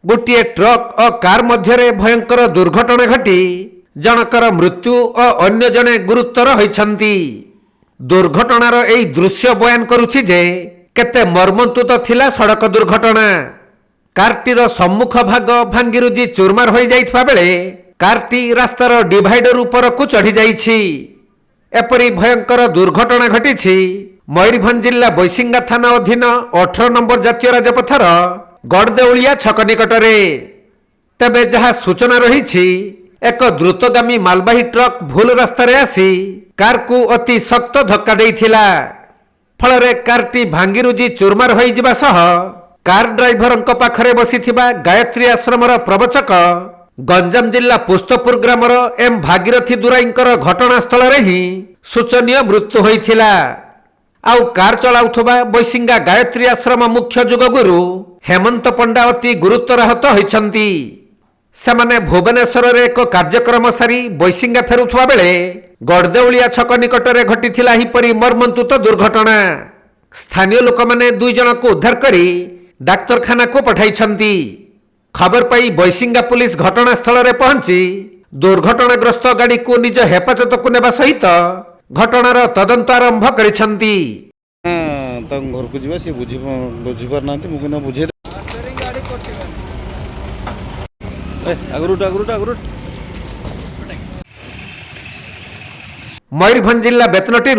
गोटे ट्रक और कार मध्य भयंकर दुर्घटना घटी जनकर मृत्यु और अन्य जने गुरुतर होइछंती। दुर्घटनार एई दृश्य बयान करुछि जे केते मर्मन्तुत थिला सड़क दुर्घटना। कारटीर सम्मुख भाग भांगिरुजी चूरमार हो जाइथिबा बेले कारटी रास्तार डिवाइडर उपरकू चढ़ी जाइछि। एपरी भयंकर दुर्घटना घटिछि मयूरभंज जिला बैसिंगा थाना अधीन 18 नंबर जातीय राजपथर गड़देउलिया छक निकटरे। तेबे जहा सूचना रही एक द्रुतगामी मालबाही ट्रक भूल रास्तार आसी कार को अति शक्त धक्का देइथिला। फलरे कारटी भांगिरुजी चूरमार हो जिबा सह कार ड्राइभरंक पाखरे बसिथिबा गायत्री आश्रमर प्रवचक गंजाम जिला पुस्तपुर ग्रामर एम भागीरथी दुराईंकर घटनास्थल रे ही शोचनीय मृत्यु होइथिला। आउ कार चलाउथबा बैसिंगा गायत्री आश्रम मुख्य जोगगुरु हेमंत पंडा अति गुरुतर आहत होइछंती। सेमाने भुवनेश्वर रे एक कार्यक्रम सारी बैसिंगा फेरुथबा बेले गड़देउलिया छक निकटरे घटिथिला हिपरि मर्मन्तुत दुर्घटना। स्थानीय लोक माने दुई जन को उद्धार करी डाक्तरखाना को पठाइछंती। खबर पाई बैसिंगा पुलिस घटनास्थल रे पहुंची दुर्घटनाग्रस्त गाड़ी को निज हेफाजत को नेबा सहित घटनार तदंत आरंभ करिछंती। घर को जीवा से बुझी पार नांती मुके न बुझे मयूरभंज जिला बेतनटी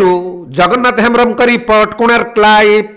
जगन्नाथ हेम्ब्रम रिपोर्ट कोणार्क लाइव।